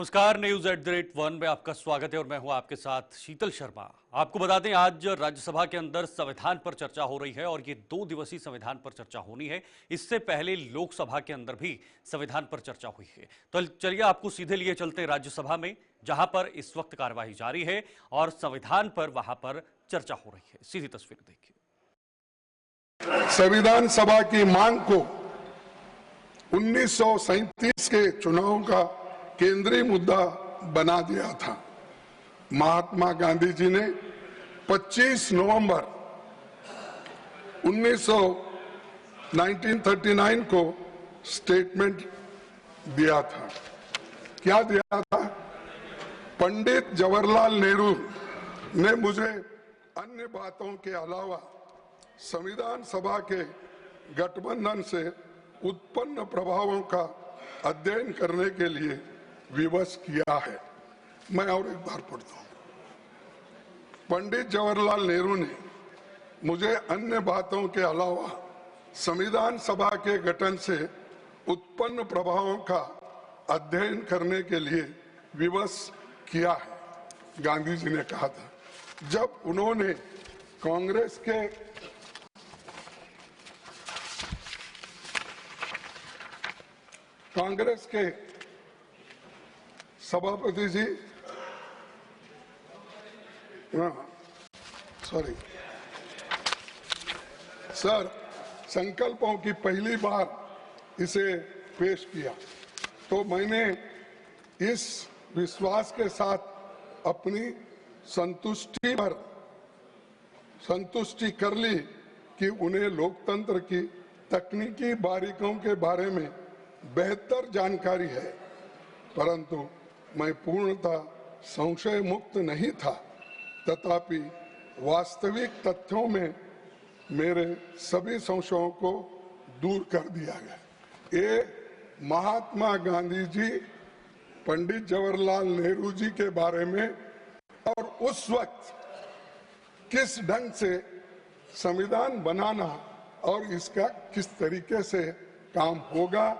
नमस्कार, न्यूज़@1 में आपका स्वागत है और मैं हूं आपके साथ शीतल शर्मा। आपको बता दें, आज राज्यसभा के अंदर संविधान पर चर्चा हो रही है और ये 2 दिवसीय संविधान पर चर्चा होनी है। इससे पहले लोकसभा के अंदर भी संविधान पर चर्चा हुई है। तो चलिए आपको सीधे लिए चलते राज्यसभा में, जहां पर इस वक्त कार्यवाही जारी है और संविधान पर वहां पर चर्चा हो रही है। सीधी तस्वीर देखिए। संविधान सभा की मांग को 1937 के चुनाव का केंद्रीय मुद्दा बना दिया था। महात्मा गांधी जी ने 25 नवंबर 1939 को स्टेटमेंट दिया था। क्या दिया था? पंडित जवाहरलाल नेहरू ने मुझे अन्य बातों के अलावा संविधान सभा के गठबंधन से उत्पन्न प्रभावों का अध्ययन करने के लिए विवश किया है। मैं और एक बार पढ़ता हूं। पंडित जवाहरलाल नेहरू ने मुझे अन्य बातों के अलावा संविधान सभा के गठन से उत्पन्न प्रभावों का अध्ययन करने के लिए विवश किया है, गांधी जी ने कहा था जब उन्होंने कांग्रेस के सभापति जी सर संकल्पों की पहली बार इसे पेश किया तो मैंने इस विश्वास के साथ अपनी संतुष्टि कर ली कि उन्हें लोकतंत्र की तकनीकी बारीकियों के बारे में बेहतर जानकारी है, परंतु मैं पूर्णतः संशय मुक्त नहीं था। तथापि वास्तविक तथ्यों में मेरे सभी संशयों को दूर कर दिया गया। ये महात्मा गांधी जी पंडित जवाहरलाल नेहरू जी के बारे में और उस वक्त किस ढंग से संविधान बनाना और इसका किस तरीके से काम होगा,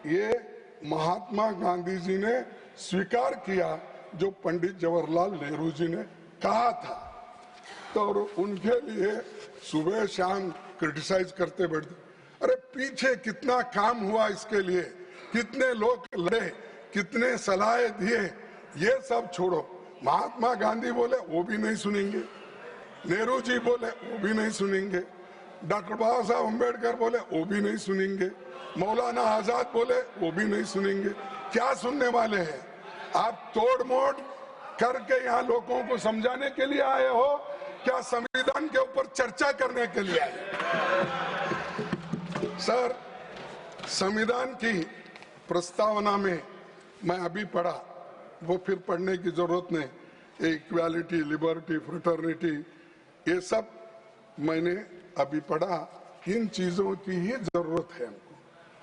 ये महात्मा गांधी जी ने स्वीकार किया जो पंडित जवाहरलाल नेहरू जी ने कहा था। तो उनके लिए सुबह शाम क्रिटिसाइज करते बैठते। अरे पीछे कितना काम हुआ इसके लिए, कितने लोग लड़े, कितने सलाहें दिए, ये सब छोड़ो। महात्मा गांधी बोले वो भी नहीं सुनेंगे, नेहरू जी बोले वो भी नहीं सुनेंगे, डॉक्टर बाबा साहब अम्बेडकर बोले वो भी नहीं सुनेंगे, मौलाना आजाद बोले वो भी नहीं सुनेंगे। क्या सुनने वाले हैं? आप तोड़ मोड़ करके यहाँ लोगों को समझाने के लिए आए हो, क्या संविधान के ऊपर चर्चा करने के लिए आए? सर, संविधान की प्रस्तावना में मैं अभी पढ़ा, वो फिर पढ़ने की जरूरत नहीं। इक्वालिटी, लिबर्टी, फ्रेटर्निटी, ये सब मैंने अभी पढ़ा। इन चीजों की ही जरूरत है।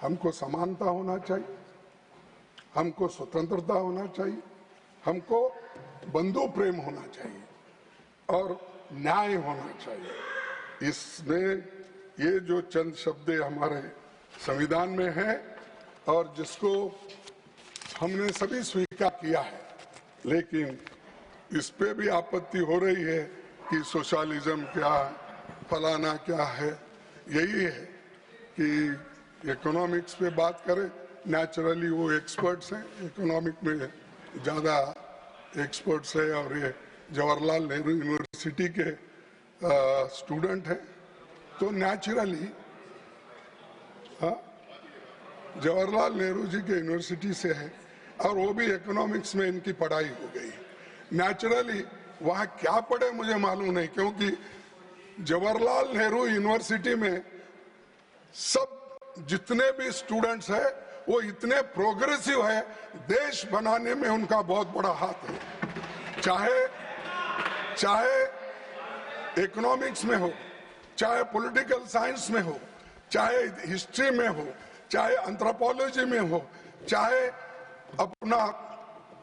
हमको समानता होना चाहिए, हमको स्वतंत्रता होना चाहिए, हमको बंधु प्रेम होना चाहिए और न्याय होना चाहिए। इसमें ये जो चंद शब्द हमारे संविधान में है और जिसको हमने सभी स्वीकार किया है, लेकिन इस पे भी आपत्ति हो रही है कि सोशलिज्म क्या, फलाना क्या है। यही है कि इकोनॉमिक्स पे बात करें, नेचुरली वो एक्सपर्ट्स हैं, इकोनॉमिक में ज़्यादा एक्सपर्ट्स है और ये जवाहरलाल नेहरू यूनिवर्सिटी के स्टूडेंट हैं, तो नेचुरली जवाहरलाल नेहरू जी के यूनिवर्सिटी से है और वो भी इकोनॉमिक्स में इनकी पढ़ाई हो गई। नेचुरली वहाँ क्या पढ़े मुझे मालूम नहीं, क्योंकि जवाहरलाल नेहरू यूनिवर्सिटी में सब जितने भी स्टूडेंट्स हैं वो इतने प्रोग्रेसिव है, देश बनाने में उनका बहुत बड़ा हाथ है। चाहे इकोनॉमिक्स में हो, चाहे पॉलिटिकल साइंस में हो, चाहे हिस्ट्री में हो, चाहे एंथ्रोपोलॉजी में हो, चाहे अपना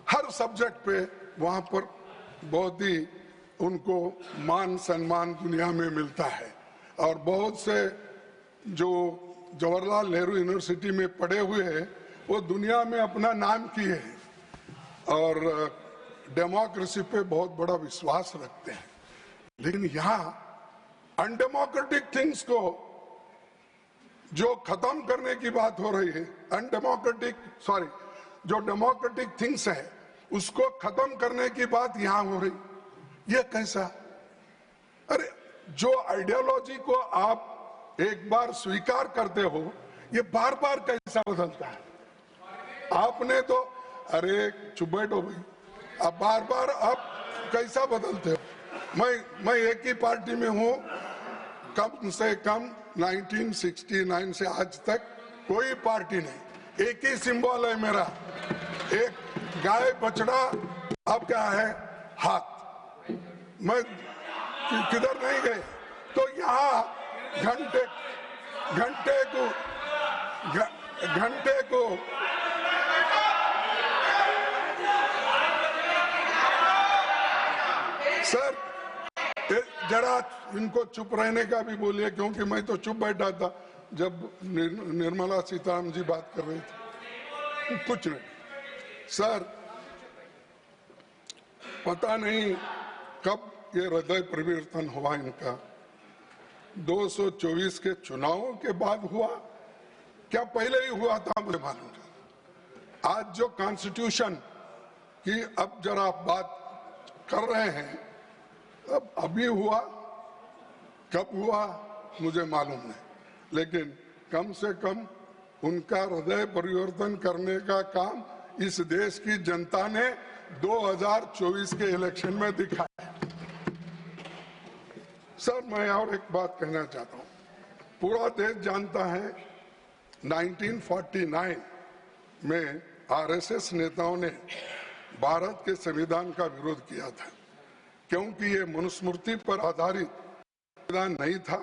हर सब्जेक्ट पे वहां पर बहुत ही उनको मान सम्मान दुनिया में मिलता है। और बहुत से जो जवाहरलाल नेहरू यूनिवर्सिटी में पढ़े हुए हैं वो दुनिया में अपना नाम किए हैं और डेमोक्रेसी पे बहुत बड़ा विश्वास रखते हैं, लेकिन यहाँ अनडेमोक्रेटिक थिंग्स को जो खत्म करने की बात हो रही है, जो डेमोक्रेटिक थिंग्स है उसको खत्म करने की बात यहाँ हो रही, ये कैसा? अरे जो आइडियोलॉजी को आप एक बार स्वीकार करते हो, ये बार बार कैसा बदलता है? आपने तो, अरे चुप बैठो भाई, अब बार बार आप कैसा बदलते हो? मैं एक ही पार्टी में हूं कम से कम 1969 से आज तक कोई पार्टी नहीं, एक ही सिंबल है मेरा, एक गाय बछड़ा, अब क्या है? हाथ। मैं किधर नहीं गए, तो यहाँ घंटे को सर जरा इनको चुप रहने का भी बोलिए, क्योंकि मैं तो चुप बैठा था जब निर्मला सीतारामन जी बात कर रही थी। कुछ नहीं सर, पता नहीं कब ये हृदय परिवर्तन हुआ इनका, 224 के चुनावों के बाद हुआ क्या पहले ही हुआ था मुझे मालूम नहीं। आज जो कॉन्स्टिट्यूशन की अब जरा बात कर रहे हैं, अब अभी हुआ, कब हुआ मुझे मालूम नहीं, लेकिन कम से कम उनका हृदय परिवर्तन करने का काम इस देश की जनता ने 2024 के इलेक्शन में दिखाया। सर मैं और एक बात कहना चाहता हूं, पूरा देश जानता है 1949 में आरएसएस नेताओं ने भारत के संविधान का विरोध किया था, क्योंकि ये मनुस्मृति पर आधारित संविधान नहीं था।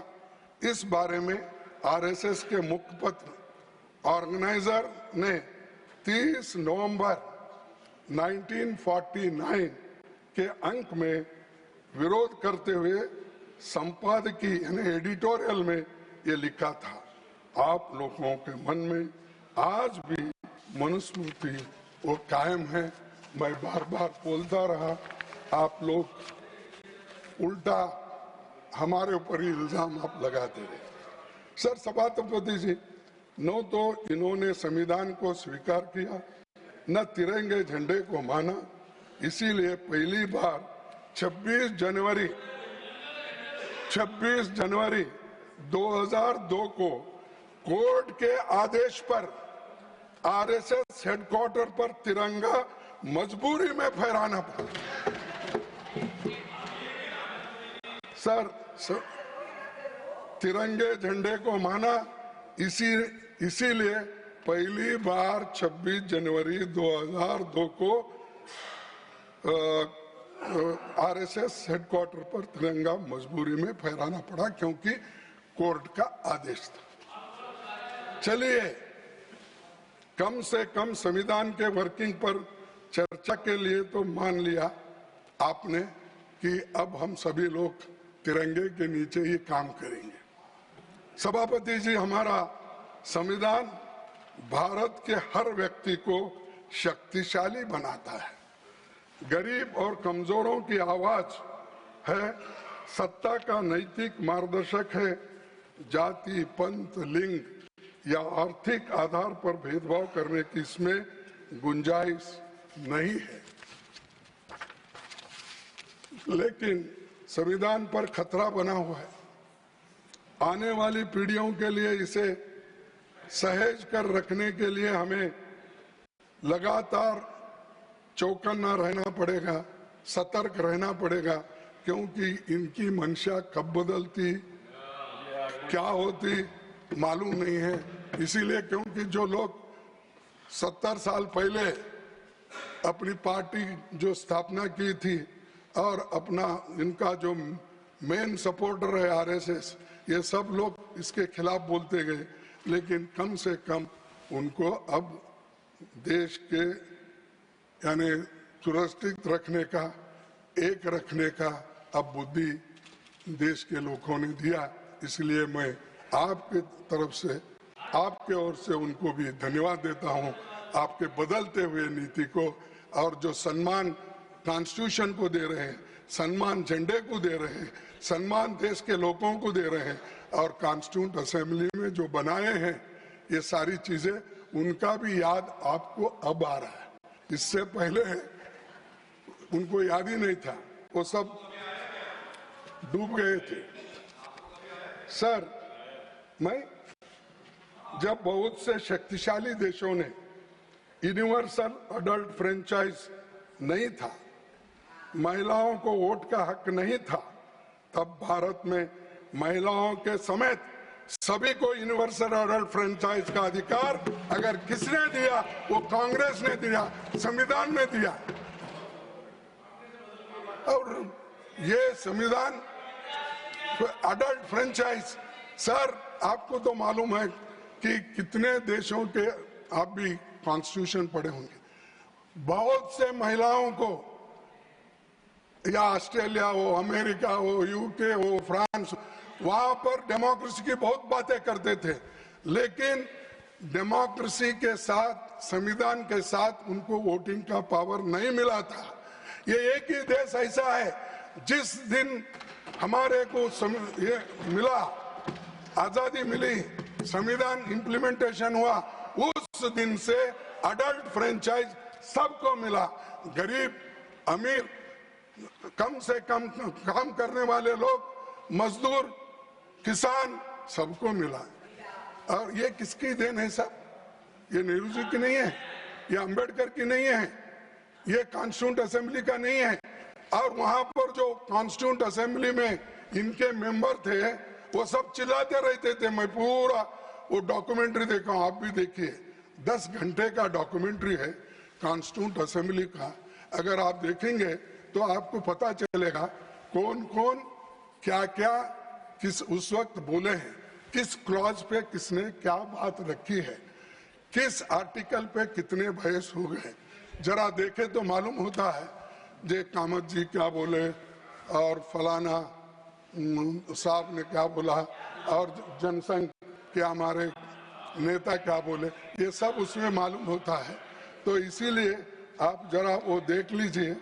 इस बारे में आरएसएस के मुखपत्र ऑर्गेनाइजर ने 30 नवंबर 1949 के अंक में विरोध करते हुए संपादकीय यानी एडिटोरियल में ये लिखा था, आप लोगों के मन में आज भी मनुस्मृति वो कायम है। मैं बार बार बोलता रहा, आप लोग उल्टा हमारे ऊपर ही इल्जाम आप लगाते रहे। सर सभापति जी, न तो इन्होंने संविधान को स्वीकार किया, न तिरंगे झंडे को माना, इसीलिए पहली बार 26 जनवरी 2002 को कोर्ट के आदेश पर आरएसएस हेडक्वार्टर पर तिरंगा मजबूरी में फहराना पड़ा। सर तिरंगे झंडे को माना, इसीलिए पहली बार 26 जनवरी 2002 को आरएसएस हेडक्वार्टर पर तिरंगा मजबूरी में फहराना पड़ा, क्योंकि कोर्ट का आदेश था। चलिए कम से कम संविधान के वर्किंग पर चर्चा के लिए तो मान लिया आपने कि अब हम सभी लोग तिरंगे के नीचे ही काम करेंगे। सभापति जी, हमारा संविधान भारत के हर व्यक्ति को शक्तिशाली बनाता है, गरीब और कमजोरों की आवाज है, सत्ता का नैतिक मार्गदर्शक है, जाति, पंथ, लिंग या आर्थिक आधार पर भेदभाव करने की इसमें गुंजाइश नहीं है। लेकिन संविधान पर खतरा बना हुआ है, आने वाली पीढ़ियों के लिए इसे सहेज कर रखने के लिए हमें लगातार चौकन्ना रहना पड़ेगा, सतर्क रहना पड़ेगा, क्योंकि इनकी मंशा कब बदलती, क्या होती मालूम नहीं है। इसीलिए क्योंकि जो लोग 70 साल पहले अपनी पार्टी जो स्थापना की थी और अपना इनका जो मेन सपोर्टर है आरएसएस, ये सब लोग इसके खिलाफ बोलते गए, लेकिन कम से कम उनको अब देश के यानी सुरक्षित रखने का, एक रखने का अब बुद्धि देश के लोगों ने दिया। इसलिए मैं आपके तरफ से, आपके ओर से उनको भी धन्यवाद देता हूं, आपके बदलते हुए नीति को और जो सम्मान कॉन्स्टिट्यूशन को दे रहे हैं, सम्मान झंडे को दे रहे हैं, सम्मान देश के लोगों को दे रहे हैं और कॉन्स्टिट्यूंट असेंबली में जो बनाए हैं ये सारी चीजें, उनका भी याद आपको अब आ रहा है। इससे पहले उनको याद ही नहीं था, वो सब डूब गए थे। सर, मैं जब बहुत से शक्तिशाली देशों ने यूनिवर्सल अडल्ट फ्रेंचाइज नहीं था, महिलाओं को वोट का हक नहीं था, तब भारत में महिलाओं के समेत सभी को यूनिवर्सल अडल्ट फ्रेंचाइज का अधिकार अगर किसने दिया, वो कांग्रेस ने दिया, संविधान ने दिया। और ये संविधान अडल्ट फ्रेंचाइज, सर आपको तो मालूम है कि कितने देशों के, आप भी कॉन्स्टिट्यूशन पढ़े होंगे, बहुत से महिलाओं को, या ऑस्ट्रेलिया हो, अमेरिका हो, यूके हो, फ्रांस, वहां पर डेमोक्रेसी की बहुत बातें करते थे, लेकिन डेमोक्रेसी के साथ, संविधान के साथ उनको वोटिंग का पावर नहीं मिला था। ये एक ही देश ऐसा है जिस दिन हमारे को ये मिला, आजादी मिली, संविधान इंप्लीमेंटेशन हुआ, उस दिन से अडल्ट फ्रेंचाइज सबको मिला। गरीब, अमीर, कम से कम काम करने वाले लोग, मजदूर, किसान, सबको मिला। और ये किसकी देन है साहब? ये नेहरू जी की नहीं है, ये अंबेडकर की नहीं है, ये कॉन्स्टिट्यूंट असेंबली का नहीं है। और वहां पर जो कॉन्स्टिट्यूंट असेंबली में इनके मेंबर थे, वो सब चिल्लाते रहते थे। मैं पूरा वो डॉक्यूमेंट्री देखा हूं, आप भी देखिए, 10 घंटे का डॉक्यूमेंट्री है कॉन्स्टिट्यूंट असेंबली का। अगर आप देखेंगे तो आपको पता चलेगा कौन कौन क्या क्या किस उस वक्त बोले हैं, किस क्लॉज पे किसने क्या बात रखी है, किस आर्टिकल पे कितने बहस हो गए। जरा देखे तो मालूम होता है जे कामत जी क्या बोले और फलाना साहब ने क्या बोला और जनसंघ के हमारे नेता क्या बोले, ये सब उसमें मालूम होता है। तो इसीलिए आप जरा वो देख लीजिए,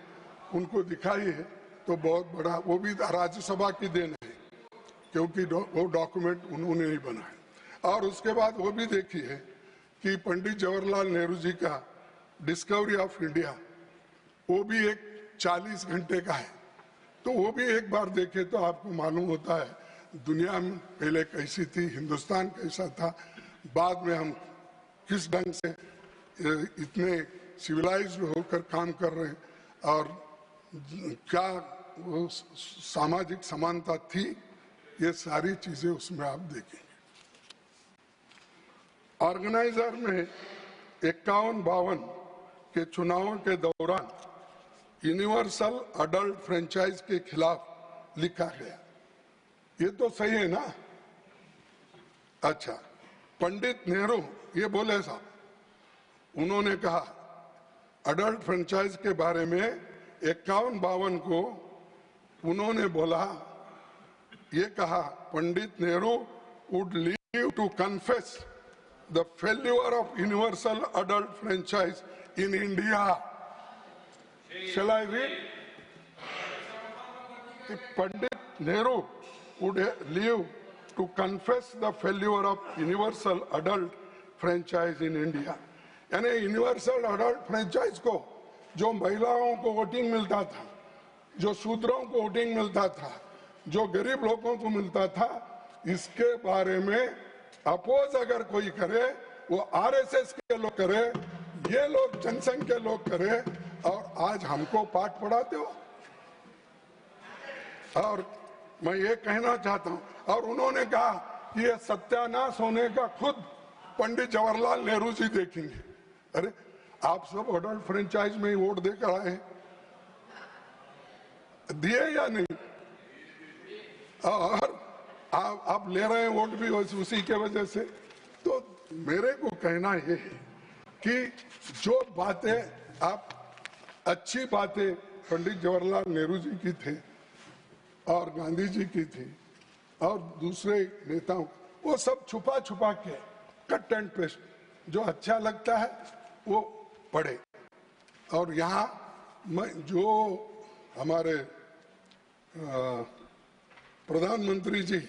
उनको दिखाइए, तो बहुत बड़ा, वो भी राज्यसभा की देन है क्योंकि वो डॉक्यूमेंट उन्होंने ही बनाया। और उसके बाद वो भी देखिए कि पंडित जवाहरलाल नेहरू जी का डिस्कवरी ऑफ इंडिया, वो भी एक 40 घंटे का है। तो वो भी एक बार देखे तो आपको मालूम होता है दुनिया में पहले कैसी थी, हिंदुस्तान कैसा था, बाद में हम किस ढंग से इतने सिविलाइज्ड होकर काम कर रहे हैं और क्या वो सामाजिक समानता थी, ये सारी चीजें उसमें आप देखेंगे। ऑर्गेनाइजर में 51-52 के चुनावों के दौरान यूनिवर्सल अडल्ट फ्रेंचाइज के खिलाफ लिखा गया। ये तो सही है ना? अच्छा, पंडित नेहरू ये बोले साहब, उन्होंने कहा अडल्ट फ्रेंचाइज के बारे में 51-52 को उन्होंने बोला, ये कहा, Pandit Nehru would live to confess the failure of universal adult franchise in India. Shall I read? Pandit Nehru would live to confess the failure of universal adult franchise in India. यानी universal adult franchise को, जो महिलाओं को voting मिलता था, जो शूद्रों को voting मिलता था, जो गरीब लोगों को मिलता था, इसके बारे में अपोज अगर कोई करे, वो आरएसएस के लोग करे, ये लोग जनसंघ के लोग करे, और आज हमको पाठ पढ़ाते हो। और मैं ये कहना चाहता हूं, और उन्होंने कहा कि ये सत्यानाश होने का खुद पंडित जवाहरलाल नेहरू जी देखेंगे। अरे आप सब अडल्ट फ्रेंचाइज में ही वोट देकर आए, दिए या नहीं? और आप ले रहे हैं वोट भी उसी के वजह से। तो मेरे को कहना ये है कि जो बातें आप अच्छी बातें पंडित जवाहरलाल नेहरू जी की थी और गांधी जी की थी और दूसरे नेताओं, वो सब छुपा छुपा के कट एंड पेस्ट, जो अच्छा लगता है वो पढ़े और यहाँ मैं जो हमारे प्रधानमंत्री जी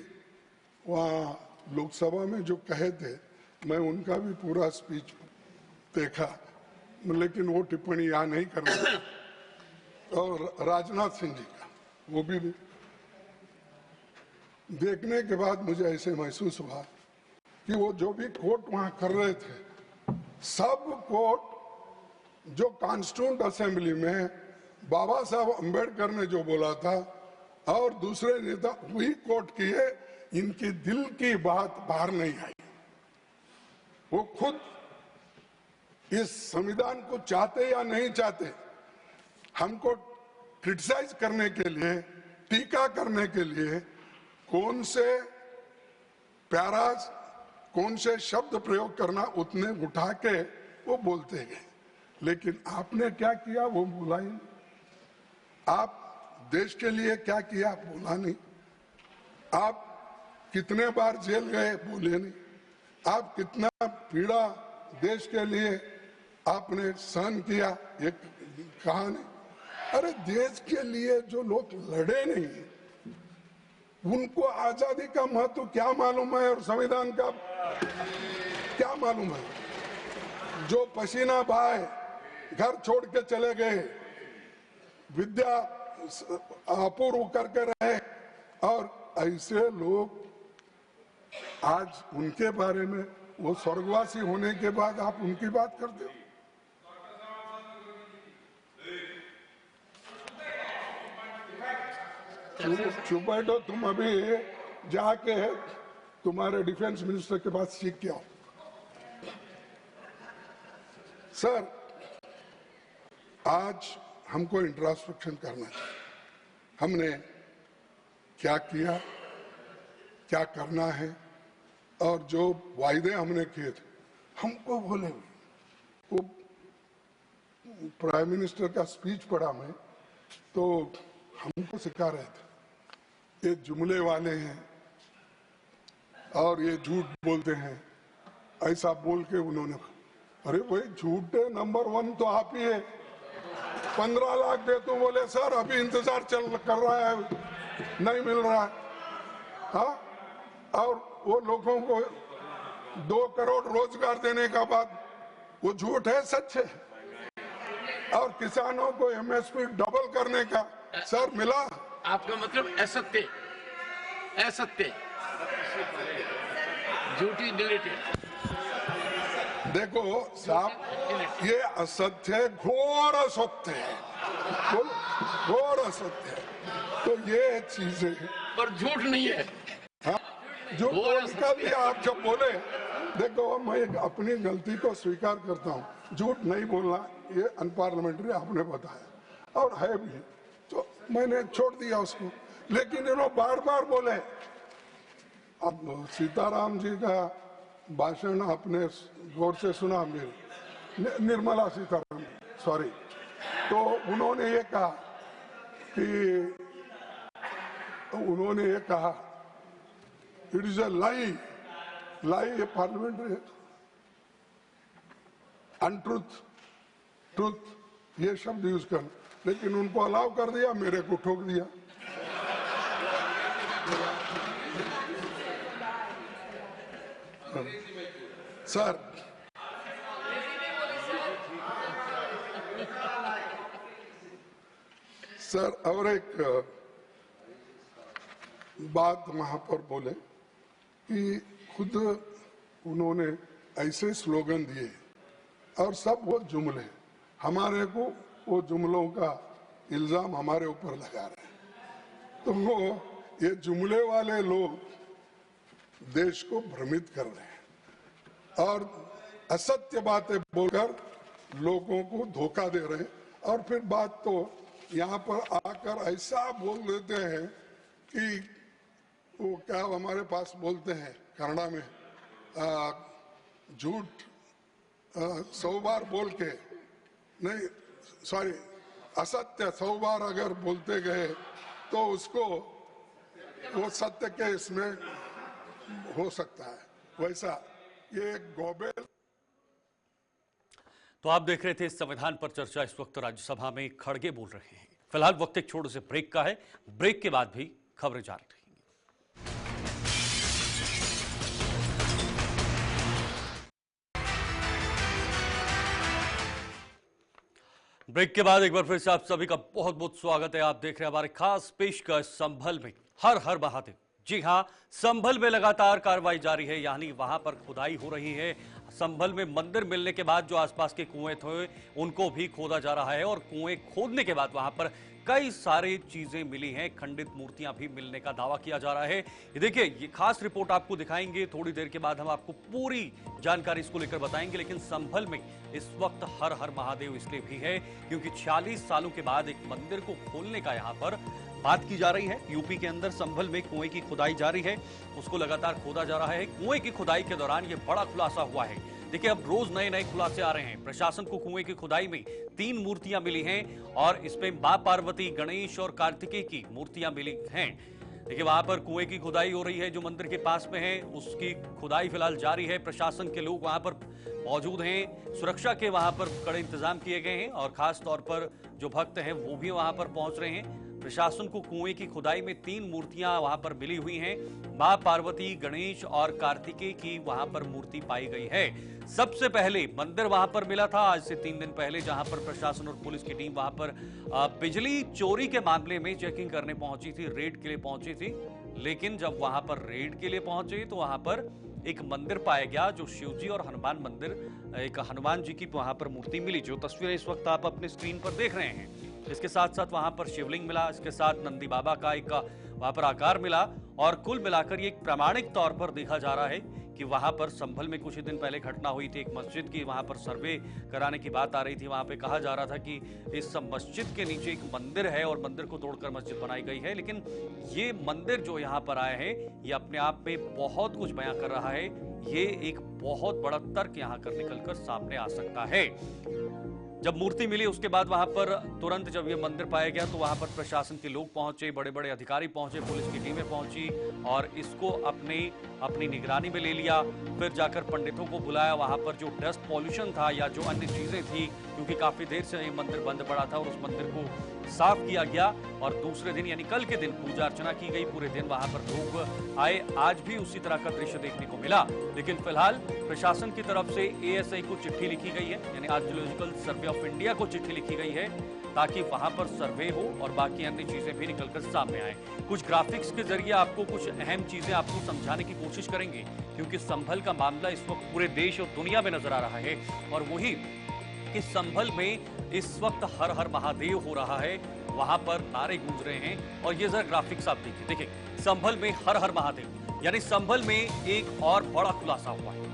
वहाँ लोकसभा में जो कहे थे, मैं उनका भी पूरा स्पीच देखा, लेकिन वो टिप्पणी यहाँ नहीं करना। और राजनाथ सिंह जी का वो भी देखने के बाद मुझे ऐसे महसूस हुआ कि वो जो भी कोट वहां कर रहे थे, सब कोट जो कॉन्स्टिट्यूंट असेंबली में बाबा साहब अंबेडकर ने जो बोला था और दूसरे नेता वही कोट किए, इनकी दिल की बात बाहर नहीं आई। वो खुद इस संविधान को चाहते या नहीं चाहते, हमको क्रिटिसाइज करने के लिए, टीका करने के लिए कौन से पैराज, कौन से शब्द प्रयोग करना उतने उठा के वो बोलते गए। लेकिन आपने क्या किया वो बोला ही नहीं। आप देश के लिए क्या किया बोला नहीं। आप कितने बार जेल गए बोले नहीं। आप कितना पीड़ा देश के लिए आपने सहन किया ये कहा नहीं। अरे देश के लिए जो लोग लड़े नहीं, उनको आजादी का महत्व क्या मालूम है और संविधान का क्या मालूम है। जो पसीना बहाए, घर छोड़ के चले गए, विद्या अपूर्व करके रहे, और ऐसे लोग आज उनके बारे में, वो स्वर्गवासी होने के बाद आप उनकी बात करते हो। चुप बैठो तुम, अभी जाके तुम्हारे डिफेंस मिनिस्टर के पास सीख के आओ। सर, आज हमको इंट्रोस्पेक्शन करना चाहिए। हमने क्या किया, क्या करना है, और जो वायदे हमने किए थे हमको बोले। वो प्राइम मिनिस्टर का स्पीच पढ़ा मैं, तो हमको सिखा रहे थे ये जुमले वाले हैं और ये झूठ बोलते हैं, ऐसा बोल के उन्होंने। अरे भाई, झूठे नंबर 1 तो आप ही है। 15 लाख दे तो बोले सर अभी इंतजार कर रहा है, नहीं मिल रहा है। हाँ, और वो लोगों को 2 करोड़ रोजगार देने का बात, वो झूठ है सच है। और किसानों को एमएसपी डबल करने का सर मिला। आपका मतलब असत्य, असत्य, झूठी डिलीटेड। देखो साहब, ये असत्य है, घोर असत्य है, घोर असत्य है। तो ये चीजें, पर झूठ नहीं है। हाँ, जो बोलकर भी आप जब बोले, देखो मैं अपनी गलती को स्वीकार करता हूँ, झूठ नहीं बोलना ये अनपार्लियामेंट्री आपने बताया और है भी, तो मैंने छोड़ दिया उसको। लेकिन इन्होंने बार बार बोले। अब सीताराम जी का भाषण आपने गौर से सुना, मेरी निर्मला सीतारामन, सॉरी, तो उन्होंने ये कहा कि इट इज अ लाई, ये पार्लियामेंट्री है, अनट्रूथ, ट्रूथ ये शब्द यूज कर, लेकिन उनको अलाउ कर दिया, मेरे को ठोक दिया। सर, और एक बात वहां पर बोले कि खुद उन्होंने ऐसे स्लोगन दिए और सब वो जुमले, हमारे को वो जुमलों का इल्जाम हमारे ऊपर लगा रहे हैं। तो वो ये जुमले वाले लोग देश को भ्रमित कर रहे हैं और असत्य बातें बोलकर लोगों को धोखा दे रहे हैं। और फिर बात तो यहाँ पर आकर ऐसा बोल देते हैं कि वो क्या हमारे पास बोलते हैं कन्नड़ा में, झूठ 100 बार बोल के, नहीं सॉरी, असत्य 100 बार अगर बोलते गए तो उसको वो सत्य के इसमें हो सकता है। वैसा ये गोबेल तो आप देख रहे थे संविधान पर चर्चा। इस वक्त राज्यसभा में खड़गे बोल रहे हैं। फिलहाल वक्त एक छोटे से ब्रेक का है। ब्रेक के बाद भी खबरें जारी रहेंगी। ब्रेक के बाद एक बार फिर से आप सभी का बहुत बहुत स्वागत है। आप देख रहे हैं हमारे खास पेशकश संभल में हर हर महादेव। जी हां, संभल में लगातार कार्रवाई जारी है, यानी वहां पर खुदाई हो रही है। संभल में मंदिर मिलने के बाद जो आसपास के कुएं थे उनको भी खोदा जा रहा है और कुएं खोदने के बाद वहां पर कई सारी चीजें मिली हैं। खंडित मूर्तियां भी मिलने का दावा किया जा रहा है। ये देखिए, ये खास रिपोर्ट आपको दिखाएंगे थोड़ी देर के बाद। हम आपको पूरी जानकारी इसको लेकर बताएंगे। लेकिन संभल में इस वक्त हर हर महादेव इसलिए भी है क्योंकि 46 सालों के बाद एक मंदिर को खोलने का यहां पर बात की जा रही है। यूपी के अंदर संभल में कुएं की खुदाई जारी है, उसको लगातार खोदा जा रहा है। कुएं की खुदाई के दौरान ये बड़ा खुलासा हुआ है। देखिए, अब रोज नए नए खुलासे आ रहे हैं। प्रशासन को कुएं की खुदाई में 3 मूर्तियां मिली हैं और इसमें मां पार्वती, गणेश और कार्तिकेय की मूर्तियां मिली हैं। देखिए, वहां पर कुएं की खुदाई हो रही है जो मंदिर के पास में है, उसकी खुदाई फिलहाल जारी है। प्रशासन के लोग वहां पर मौजूद हैं, सुरक्षा के वहां पर कड़े इंतजाम किए गए हैं और खास तौर पर जो भक्त हैं वो भी वहां पर पहुंच रहे हैं। प्रशासन को कुएं की खुदाई में 3 मूर्तियां वहां पर मिली हुई हैं। मां पार्वती, गणेश और कार्तिकेय की वहां पर मूर्ति पाई गई है। सबसे पहले मंदिर वहां पर मिला था आज से 3 दिन पहले, जहां पर प्रशासन और पुलिस की टीम वहां पर बिजली चोरी के मामले में चेकिंग करने पहुंची थी, रेड के लिए पहुंची थी। लेकिन जब वहां पर रेड के लिए पहुंचे तो वहां पर एक मंदिर पाया गया जो शिवजी और हनुमान मंदिर, एक हनुमान जी की वहां पर मूर्ति मिली, जो तस्वीरें इस वक्त आप अपने स्क्रीन पर देख रहे हैं। इसके साथ साथ वहां पर शिवलिंग मिला, इसके साथ नंदी बाबा का एक वहां पर आकार मिला और कुल मिलाकर ये एक प्रामाणिक तौर पर देखा जा रहा है कि वहां पर संभल में कुछ ही दिन पहले घटना हुई थी। एक मस्जिद की वहां पर सर्वे कराने की बात आ रही थी। वहां पे कहा जा रहा था कि इस मस्जिद के नीचे एक मंदिर है और मंदिर को तोड़कर मस्जिद बनाई गई है। लेकिन ये मंदिर जो यहाँ पर आए हैं ये अपने आप में बहुत कुछ बयां कर रहा है। ये एक बहुत बड़ा तर्क यहाँ कर निकलकर सामने आ सकता है। जब मूर्ति मिली उसके बाद वहां पर तुरंत जब ये मंदिर पाया गया तो वहां पर प्रशासन के लोग पहुंचे, बड़े बड़े अधिकारी पहुंचे, पुलिस की टीमें पहुंची और इसको अपनी निगरानी में ले लिया। फिर जाकर पंडितों को बुलाया। वहां पर जो डस्ट पॉल्यूशन था या जो अन्य चीजें थी, क्योंकि काफी देर से ये मंदिर बंद पड़ा था, और उस मंदिर को साफ किया गया और दूसरे दिन यानी कल के दिन पूजा अर्चना की गई। पूरे दिन वहां पर लोग आए। आज भी उसी तरह का दृश्य देखने को मिला। लेकिन फिलहाल प्रशासन की तरफ से एएसआई को चिट्ठी लिखी गई है, यानी आर्कियोलॉजिकल सर्वे ऑफ इंडिया को चिट्ठी लिखी गई है ताकि वहां पर सर्वे हो और बाकी अन्य चीजें भी निकलकर सामने आए। कुछ ग्राफिक्स के जरिए आपको कुछ अहम चीजें आपको समझाने की कोशिश करेंगे, क्योंकि संभल का मामला इस वक्त पूरे देश और दुनिया में नजर आ रहा है। और वही कि संभल में इस वक्त हर हर महादेव हो रहा है, वहां पर नारे गूंज रहे हैं। और ये जरा ग्राफिक्स आप देखिए, संभल में हर हर महादेव, यानी संभल में एक और बड़ा खुलासा हुआ है।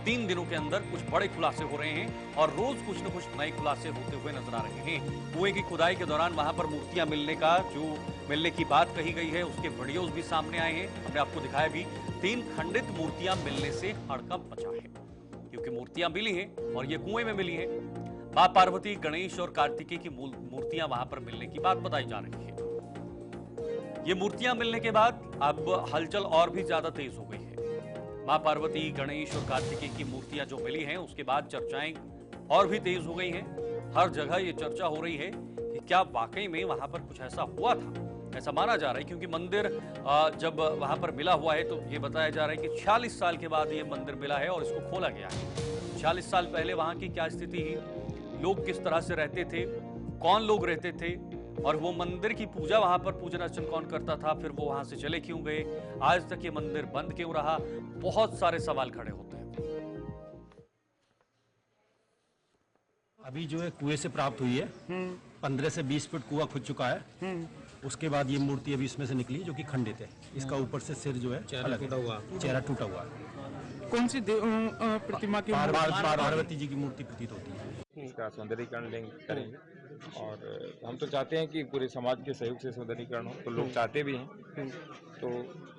3 दिनों के अंदर कुछ बड़े खुलासे हो रहे हैं और रोज कुछ न कुछ नए खुलासे होते हुए नजर आ रहे हैं। कुएं की खुदाई के दौरान वहां पर मूर्तियां मिलने की बात कही गई है, उसके वीडियोस भी सामने आए हैं, हमने आपको दिखाया भी। 3 खंडित मूर्तियां मिलने से हड़कंप मचा है, क्योंकि मूर्तियां मिली हैं और ये कुएं में मिली हैं। मां पार्वती, गणेश और कार्तिकेय की मूर्तियां वहां पर मिलने की बात बताई जा रही है। ये मूर्तियां मिलने के बाद अब हलचल और भी ज्यादा तेज हो गई है। मां पार्वती, गणेश और कार्तिकेय की मूर्तियां जो मिली हैं उसके बाद चर्चाएं और भी तेज हो गई हैं। हर जगह ये चर्चा हो रही है कि क्या वाकई में वहां पर कुछ ऐसा हुआ था। ऐसा माना जा रहा है क्योंकि मंदिर जब वहां पर मिला हुआ है तो ये बताया जा रहा है कि 46 साल के बाद ये मंदिर मिला है और इसको खोला गया है। 46 साल पहले वहां की क्या स्थिति थी, लोग किस तरह से रहते थे, कौन लोग रहते थे, और वो मंदिर की पूजा वहां पर पूजन अर्चन कौन करता था, फिर वो वहां से चले क्यों गए, आज तक ये मंदिर बंद क्यों रहा, बहुत सारे सवाल खड़े होते हैं। अभी जो है कुएं से प्राप्त हुई है, 15 से 20 फुट कुआं खुद चुका है। उसके बाद ये मूर्ति अभी इसमें से निकली जो कि खंडित है। इसका ऊपर से सिर जो है चेहरा टूटा हुआ है। कौन सी प्रतिमा की पार्वती जी की मूर्ति प्रतीत होती है। इसका सौंदर्यीकरण करेंगे और हम तो चाहते हैं कि पूरे समाज के सहयोग से सौंदर्यीकरण हो, तो लोग चाहते भी हैं, तो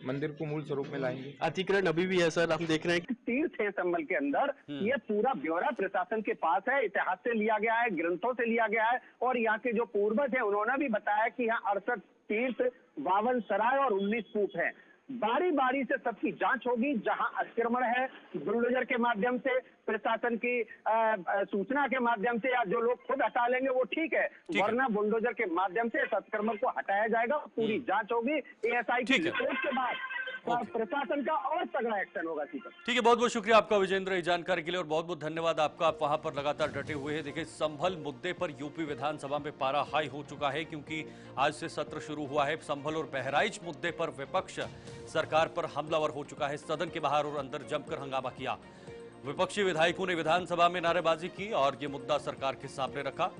मंदिर को मूल स्वरूप में लाएंगे। अतिक्रमण अभी भी है सर, हम देख रहे हैं। तीर्थ है संभल के अंदर, ये पूरा ब्यौरा प्रशासन के पास है, इतिहास से लिया गया है, ग्रंथों से लिया गया है, और यहाँ के जो पूर्वज है उन्होंने भी बताया कि यहाँ 68 तीर्थ, 52 सराय और 19 कूप है। बारी बारी से सबकी जांच होगी। जहां अतिक्रमण है, बुलडोजर के माध्यम से, प्रशासन की सूचना के माध्यम से, या जो लोग खुद हटा लेंगे वो ठीक है, वरना बुलडोजर के माध्यम से इस अतिक्रमण को हटाया जाएगा। पूरी जांच होगी। एएसआई की रिपोर्ट के बाद प्रशासन का और तगड़ा एक्शन होगा। ठीक है, बहुत बहुत शुक्रिया आपका विजेंद्र, इस जानकारी के लिए, और बहुत बहुत धन्यवाद आपका। आप वहां पर लगातार डटे हुए हैं। देखिए, संभल मुद्दे पर यूपी विधानसभा में पारा हाई हो चुका है, क्योंकि आज से सत्र शुरू हुआ है। संभल और बहराइच मुद्दे पर विपक्ष सरकार पर हमलावर हो चुका है। सदन के बाहर और अंदर जमकर हंगामा किया। विपक्षी विधायकों ने विधानसभा में नारेबाजी की और ये मुद्दा सरकार के सामने रखा।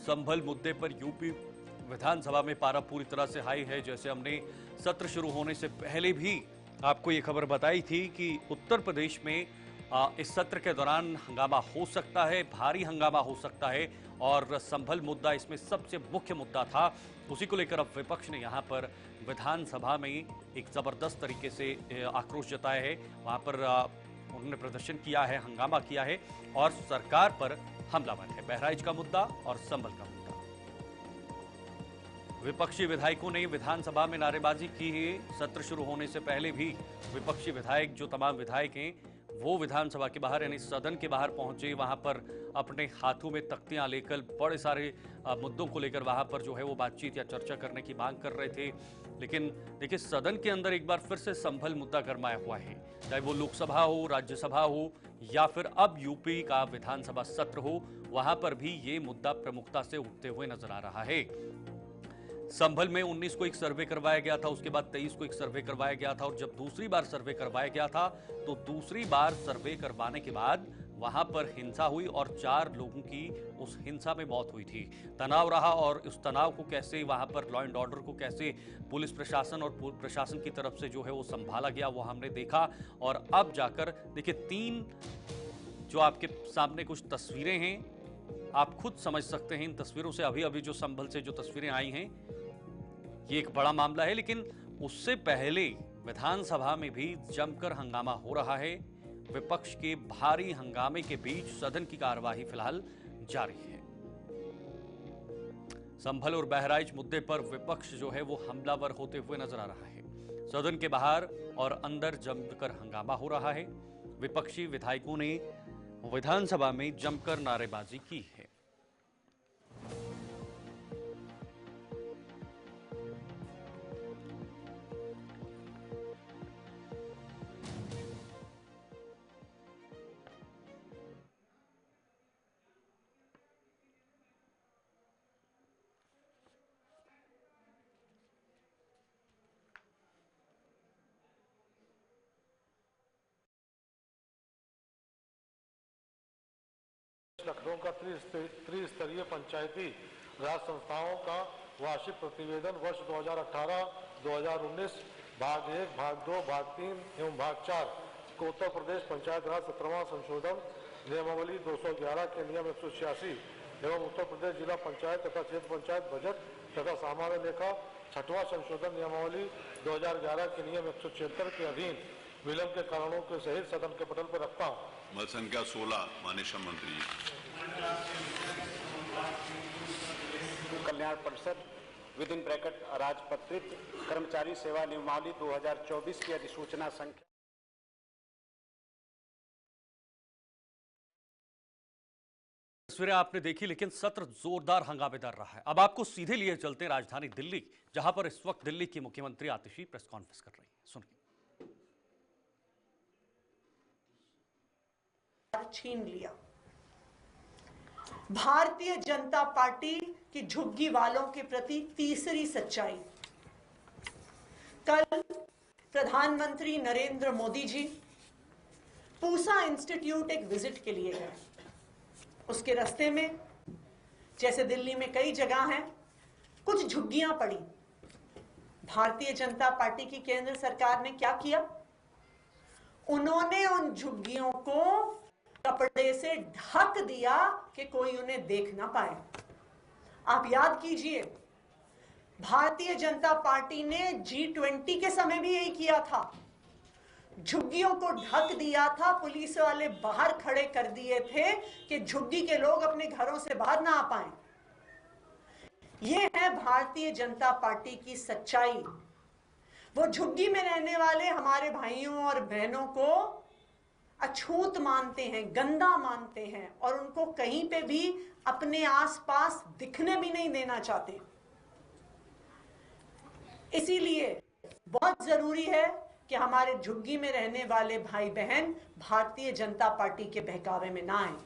संभल मुद्दे पर यूपी विधानसभा में पारा पूरी तरह से हाई है। जैसे हमने सत्र शुरू होने से पहले भी आपको ये खबर बताई थी कि उत्तर प्रदेश में इस सत्र के दौरान हंगामा हो सकता है, भारी हंगामा हो सकता है, और संभल मुद्दा इसमें सबसे मुख्य मुद्दा था। उसी को लेकर अब विपक्ष ने यहाँ पर विधानसभा में एक जबरदस्त तरीके से आक्रोश जताया है। वहाँ पर उन्होंने प्रदर्शन किया है, हंगामा किया है और सरकार पर हमलावर है। बहराइच का मुद्दा और संभल का मुद्दा। विपक्षी विधायकों ने विधानसभा में नारेबाजी की है। सत्र शुरू होने से पहले भी विपक्षी विधायक, जो तमाम विधायक हैं, वो विधानसभा के बाहर यानी सदन के बाहर पहुंचे। वहां पर अपने हाथों में तख्तियां लेकर बड़े सारे मुद्दों को लेकर वहां पर जो है वो बातचीत या चर्चा करने की मांग कर रहे थे। लेकिन देखिए, सदन के अंदर एक बार फिर से संभल मुद्दा गरमाया हुआ है। चाहे वो लोकसभा हो, राज्यसभा हो, या फिर अब यूपी का विधानसभा सत्र हो, वहां पर भी ये मुद्दा प्रमुखता से उठते हुए नजर आ रहा है। संभल में 19 को एक सर्वे करवाया गया था, उसके बाद 23 को एक सर्वे करवाया गया था, और जब दूसरी बार सर्वे करवाया गया था तो दूसरी बार सर्वे करवाने के बाद वहां पर हिंसा हुई और 4 लोगों की उस हिंसा में मौत हुई थी। तनाव रहा, और उस तनाव को कैसे वहां पर लॉ एंड ऑर्डर को कैसे पुलिस प्रशासन और प्रशासन की तरफ से जो है वो संभाला गया, वो हमने देखा। और अब जाकर देखिए, 3 जो आपके सामने कुछ तस्वीरें हैं, आप खुद समझ सकते हैं इन तस्वीरों से। अभी अभी जो संभल से जो तस्वीरें आई हैं, ये एक बड़ा मामला है। लेकिन उससे पहले विधानसभा में भी जमकर हंगामा हो रहा है। विपक्ष के भारी हंगामे के बीच सदन की कार्यवाही फिलहाल जारी है। संभल और बहराइच मुद्दे पर विपक्ष जो है वो हमलावर होते हुए नजर आ रहा है। सदन के बाहर और अंदर जमकर हंगामा हो रहा है। विपक्षी विधायकों ने विधानसभा में जमकर नारेबाजी की है। लखनऊ का त्रिस्तरीय पंचायती राज संस्थाओं का वार्षिक प्रतिवेदन वर्ष 2018-2019 भाग 1, भाग 2, भाग 3 एवं भाग 4 को उत्तर प्रदेश पंचायत राज 17वां संशोधन नियमावली 211 के नियम 186 एवं उत्तर प्रदेश जिला पंचायत तथा क्षेत्र पंचायत बजट तथा सामान्य लेखा 6वां संशोधन नियमावली 2011 के नियम 176 के अधीन विलंब के कारणों के सहित सदन के पटल पर रखता हूँ। मत संख्या 16 माननीय श्रम मंत्री। कल्याण परिषद विदिन ब्रैकेट राजपत्रित कर्मचारी सेवा नियमावली 2024 की अधिसूचना संख्या। तस्वीरें आपने देखी, लेकिन सत्र जोरदार हंगामेदार रहा है। अब आपको सीधे लिए चलते राजधानी दिल्ली, जहां पर इस वक्त दिल्ली की मुख्यमंत्री आतिशी प्रेस कॉन्फ्रेंस कर रही है। सुनिए। छीन लिया। भारतीय जनता पार्टी की झुग्गी वालों के प्रति तीसरी सच्चाई। कल प्रधानमंत्री नरेंद्र मोदी जी पूसा इंस्टीट्यूट एक विजिट के लिए गए। उसके रास्ते में, जैसे दिल्ली में कई जगह हैं, कुछ झुग्गियां पड़ी। भारतीय जनता पार्टी की केंद्र सरकार ने क्या किया? उन्होंने उन झुग्गियों को कपड़े से ढक दिया कि कोई उन्हें देख ना पाए। आप याद कीजिए, भारतीय जनता पार्टी ने G20 के समय भी यही किया था। झुग्गियों को ढक दिया था, पुलिस वाले बाहर खड़े कर दिए थे कि झुग्गी के लोग अपने घरों से बाहर ना आ पाए। यह है भारतीय जनता पार्टी की सच्चाई। वो झुग्गी में रहने वाले हमारे भाइयों और बहनों को अछूत मानते हैं, गंदा मानते हैं और उनको कहीं पे भी अपने आसपास दिखने भी नहीं देना चाहते। इसीलिए बहुत जरूरी है कि हमारे झुग्गी में रहने वाले भाई बहन भारतीय जनता पार्टी के बहकावे में ना आए।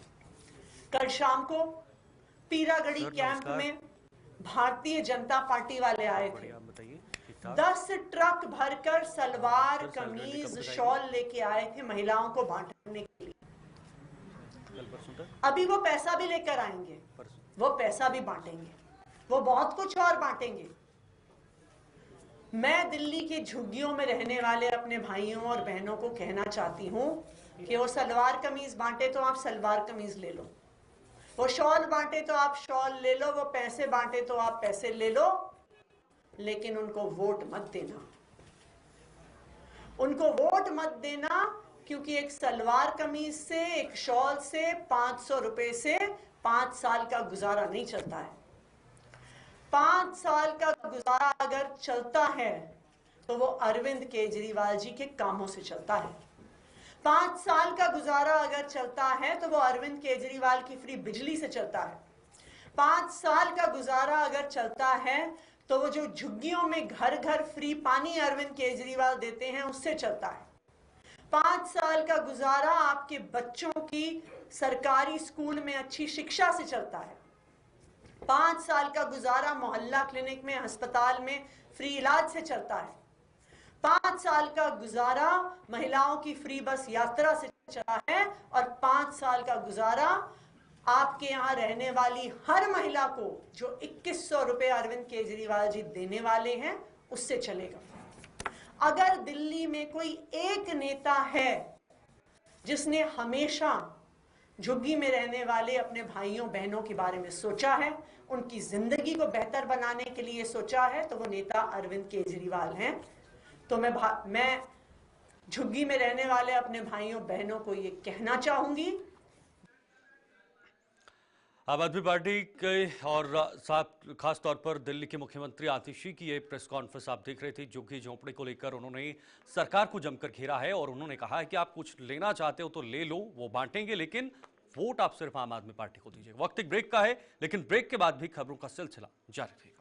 कल शाम को पीरागढ़ी कैंप में भारतीय जनता पार्टी वाले आए थे। 10 ट्रक भरकर सलवार, कमीज, शॉल लेके आए थे महिलाओं को बांटने के लिए। अभी वो पैसा भी लेकर आएंगे, वो पैसा भी बांटेंगे, वो बहुत कुछ और बांटेंगे। मैं दिल्ली की झुग्गियों में रहने वाले अपने भाइयों और बहनों को कहना चाहती हूं कि वो सलवार कमीज बांटे तो आप सलवार कमीज ले लो, वो शॉल बांटे तो आप शॉल ले लो, वो पैसे बांटे तो आप पैसे ले लो, लेकिन उनको वोट मत देना। उनको वोट मत देना, क्योंकि एक सलवार कमीज से, एक शॉल से, 500 रुपए से 5 साल का गुजारा नहीं चलता है। 5 साल का गुजारा अगर चलता है तो वो अरविंद केजरीवाल जी के कामों से चलता है। 5 साल का गुजारा अगर चलता है तो वो अरविंद केजरीवाल की फ्री बिजली से चलता है। 5 साल का गुजारा अगर चलता है तो वो जो झुग्गियों में घर घर फ्री पानी अरविंद केजरीवाल देते हैं उससे चलता है। 5 साल का गुजारा आपके बच्चों की सरकारी स्कूल में अच्छी शिक्षा से चलता है। 5 साल का गुजारा मोहल्ला क्लिनिक में, अस्पताल में फ्री इलाज से चलता है। 5 साल का गुजारा महिलाओं की फ्री बस यात्रा से चला है और 5 साल का गुजारा आपके यहां रहने वाली हर महिला को जो 2100 रुपए अरविंद केजरीवाल जी देने वाले हैं उससे चलेगा। अगर दिल्ली में कोई एक नेता है जिसने हमेशा झुग्गी में रहने वाले अपने भाइयों बहनों के बारे में सोचा है, उनकी जिंदगी को बेहतर बनाने के लिए सोचा है, तो वो नेता अरविंद केजरीवाल हैं। तो मैं झुग्गी में रहने वाले अपने भाइयों बहनों को ये कहना चाहूंगी। आम आदमी पार्टी के और साथ खास तौर पर दिल्ली के मुख्यमंत्री आतिशी की ये प्रेस कॉन्फ्रेंस आप देख रहे थे। झुग्गी झोंपड़ी को लेकर उन्होंने सरकार को जमकर घेरा है और उन्होंने कहा है कि आप कुछ लेना चाहते हो तो ले लो, वो बांटेंगे, लेकिन वोट आप सिर्फ आम आदमी पार्टी को दीजिए। वक्त एक ब्रेक का है, लेकिन ब्रेक के बाद भी खबरों का सिलसिला जारी रहेगा।